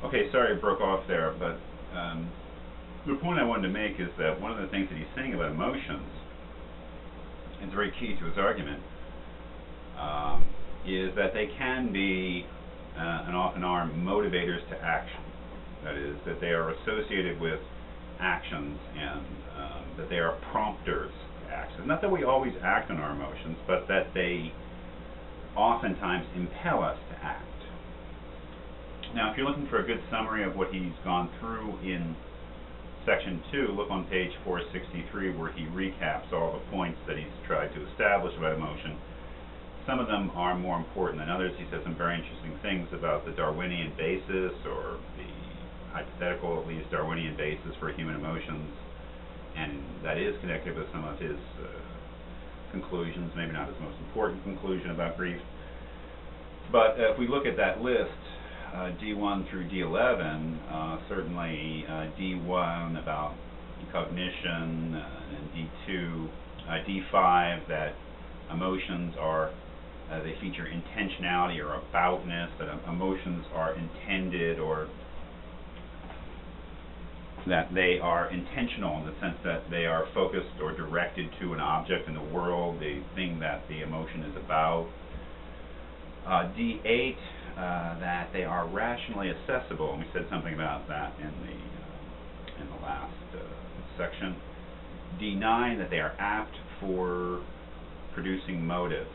Okay, sorry I broke off there, but the point I wanted to make is that one of the things that he's saying about emotions, and it's very key to his argument, is that they can be and often are motivators to action. That is, that they are associated with actions and that they are prompters to action. Not that we always act on our emotions, but that they oftentimes impel us to act. Now, if you're looking for a good summary of what he's gone through in Section 2, look on page 463 where he recaps all the points that he's tried to establish about emotion. Some of them are more important than others. He says some very interesting things about the Darwinian basis, or the hypothetical, at least, Darwinian basis for human emotions, and that is connected with some of his conclusions, maybe not his most important conclusion about grief. But if we look at that list, D1 through D11, certainly D1 about cognition, and D2, D5 that emotions are, they feature intentionality or aboutness, that emotions are intended, or that they are intentional in the sense that they are focused or directed to an object in the world, the thing that the emotion is about. D8, that they are rationally accessible, and we said something about that in the last section. D9, that they are apt for producing motives,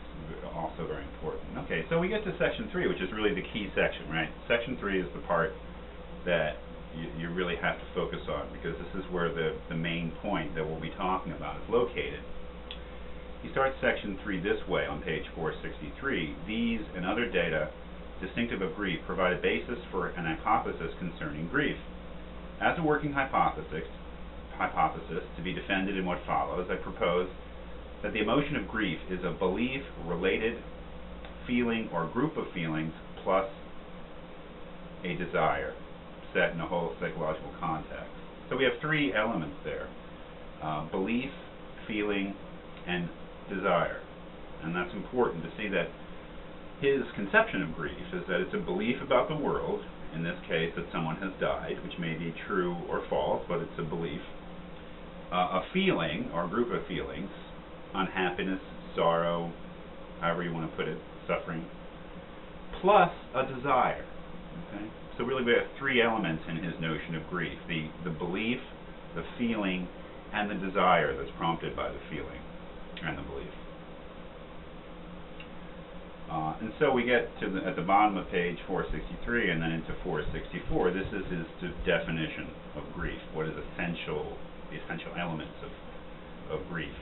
also very important. Okay, so we get to Section 3, which is really the key section, right? Section 3 is the part that you really have to focus on, because this is where the main point that we'll be talking about is located. He starts Section 3 this way on page 463. These and other data distinctive of grief provide a basis for an hypothesis concerning grief. As a working hypothesis to be defended in what follows, I propose that the emotion of grief is a belief, related feeling, or group of feelings plus a desire set in a whole psychological context. So we have three elements there: belief, feeling, and desire. And that's important to see that his conception of grief is that it's a belief about the world, in this case that someone has died, which may be true or false, but it's a belief. A feeling, or group of feelings, unhappiness, sorrow, however you want to put it, suffering, plus a desire. Okay? So really we have three elements in his notion of grief: the belief, the feeling, and the desire that's prompted by the feeling and the belief. And so we get to at the bottom of page 463 and then into 464. This is his definition of grief. What is the essential elements of grief?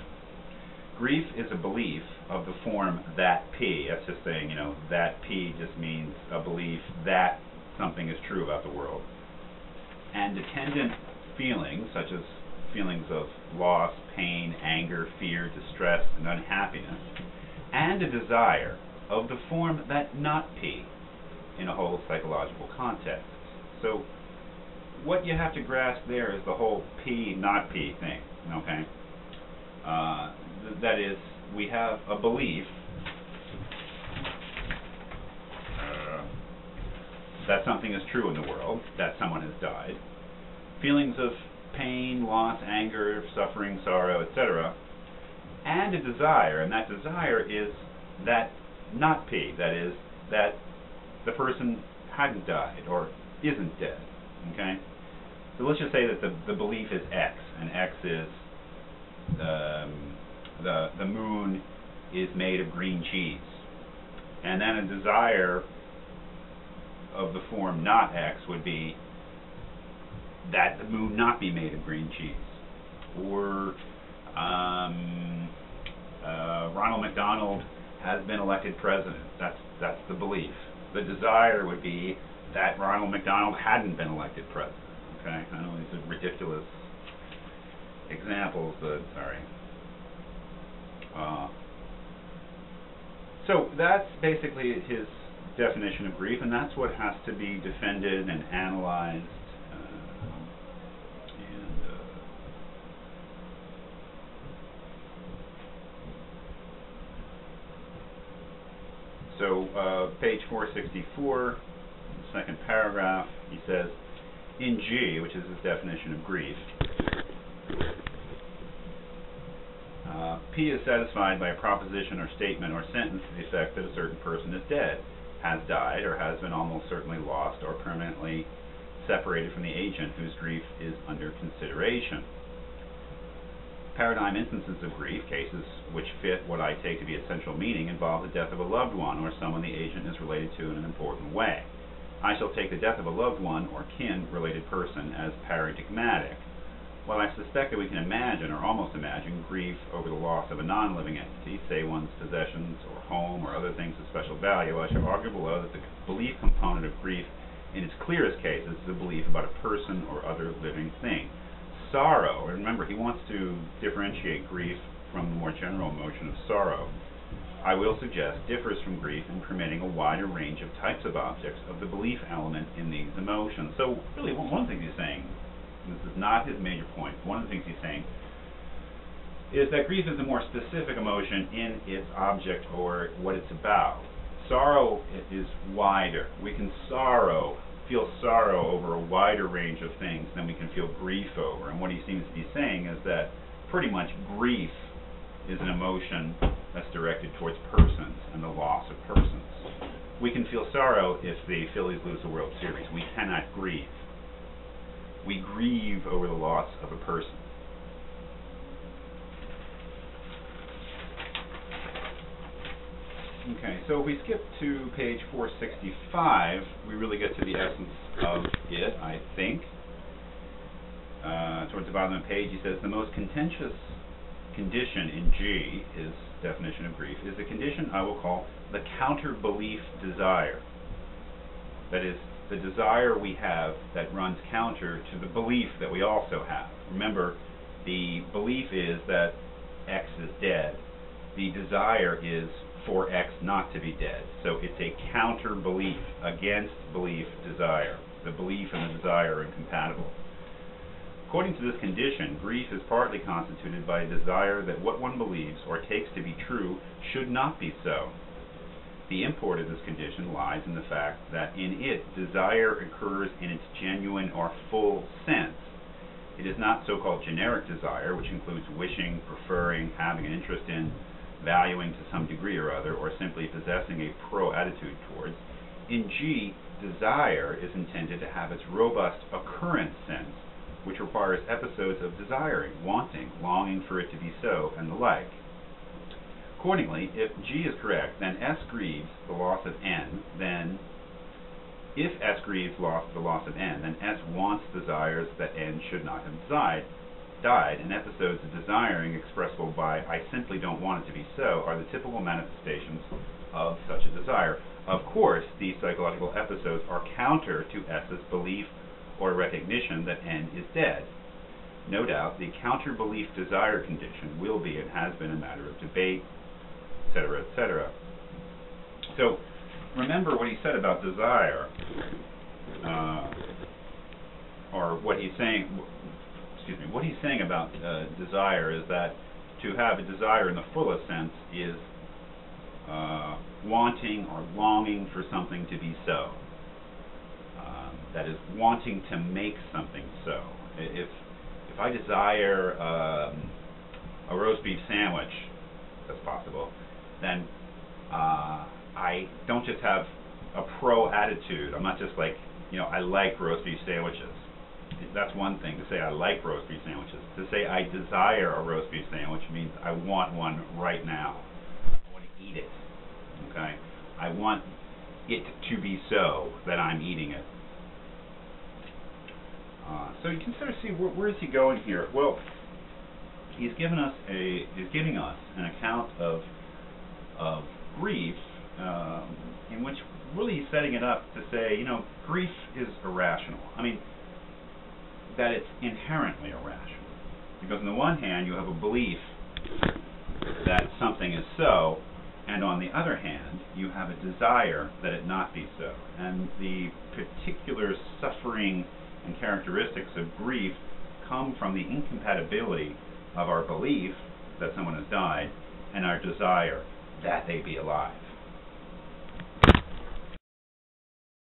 Grief is a belief of the form that P. That's just saying, that P just means a belief that something is true about the world. And attendant feelings, such as feelings of loss, pain, anger, fear, distress, and unhappiness, and a desire of the form that not P in a whole psychological context. So what you have to grasp there is the whole P, not P thing, okay? That is, we have a belief that something is true in the world, that someone has died, feelings of pain, loss, anger, suffering, sorrow, etc., and a desire, and that desire is that not P, that is, that the person hadn't died or isn't dead, okay? So let's just say that the belief is X, and X is the moon is made of green cheese, and then a desire of the form not X would be that the moon not be made of green cheese, or Ronald McDonald has been elected president. That's the belief. The desire would be that Ronald McDonald hadn't been elected president. Okay, I know these are ridiculous examples, but sorry. So that's basically his definition of grief, and that's what has to be defended and analyzed. So page 464, the second paragraph. paragraph, he says, in G, which is his definition of grief, P is satisfied by a proposition or statement or sentence to the effect that a certain person is dead, has died, or has been almost certainly lost or permanently separated from the agent whose grief is under consideration. Paradigm instances of grief, cases which fit what I take to be essential meaning, involve the death of a loved one or someone the agent is related to in an important way. I shall take the death of a loved one or kin-related person as paradigmatic. While I suspect that we can imagine, or almost imagine, grief over the loss of a non-living entity, say one's possessions or home or other things of special value, I shall argue below that the belief component of grief in its clearest cases is a belief about a person or other living thing. Sorrow, remember he wants to differentiate grief from the more general emotion of sorrow, I will suggest differs from grief in permitting a wider range of types of objects of the belief element in these emotions. So really one thing he's saying, this is not his major point, one of the things he's saying is that grief is a more specific emotion in its object or what it's about. Sorrow is wider. We can feel sorrow over a wider range of things than we can feel grief over. And what he seems to be saying is that pretty much grief is an emotion that's directed towards persons and the loss of persons. We can feel sorrow if the Phillies lose the World Series. We cannot grieve. We grieve over the loss of a person. Okay, so if we skip to page 465, we really get to the essence of it, I think. Towards the bottom of the page, he says, the most contentious condition in G, his definition of grief, is the condition I will call the counter-belief desire. That is, the desire we have that runs counter to the belief that we also have. Remember, the belief is that X is dead. The desire is for X not to be dead. So it's a counter belief against belief desire. The belief and the desire are incompatible. According to this condition, grief is partly constituted by a desire that what one believes or takes to be true should not be so. The import of this condition lies in the fact that in it, desire occurs in its genuine or full sense. It is not so-called generic desire, which includes wishing, preferring, having an interest in, valuing to some degree or other, or simply possessing a pro-attitude towards. In G, desire is intended to have its robust occurrence sense, which requires episodes of desiring, wanting, longing for it to be so, and the like. Accordingly, if G is correct, then S grieves the loss of N, then if S grieves the loss of N, then S wants desires that N should not have died, and episodes of desiring expressible by I simply don't want it to be so are the typical manifestations of such a desire. Of course, these psychological episodes are counter to S's belief or recognition that N is dead. No doubt, the counter-belief desire condition will be and has been a matter of debate, etc., etc. So, remember what he said about desire, or what he's saying. What he's saying about desire is that to have a desire in the fullest sense is wanting or longing for something to be so. That is, wanting to make something so. If I desire a roast beef sandwich, that's possible, then I don't just have a pro-attitude. I'm not just like, I like roast beef sandwiches. That's one thing, to say I like roast beef sandwiches. To say I desire a roast beef sandwich means I want one right now. I want to eat it. Okay? I want it to be so that I'm eating it. So you can sort of see where is he going here? Well, he's giving us an account of grief, in which really he's setting it up to say, grief is irrational. I mean, that it's inherently irrational. Because on the one hand, you have a belief that something is so, and on the other hand, you have a desire that it not be so. And the particular suffering and characteristics of grief come from the incompatibility of our belief that someone has died and our desire that they be alive.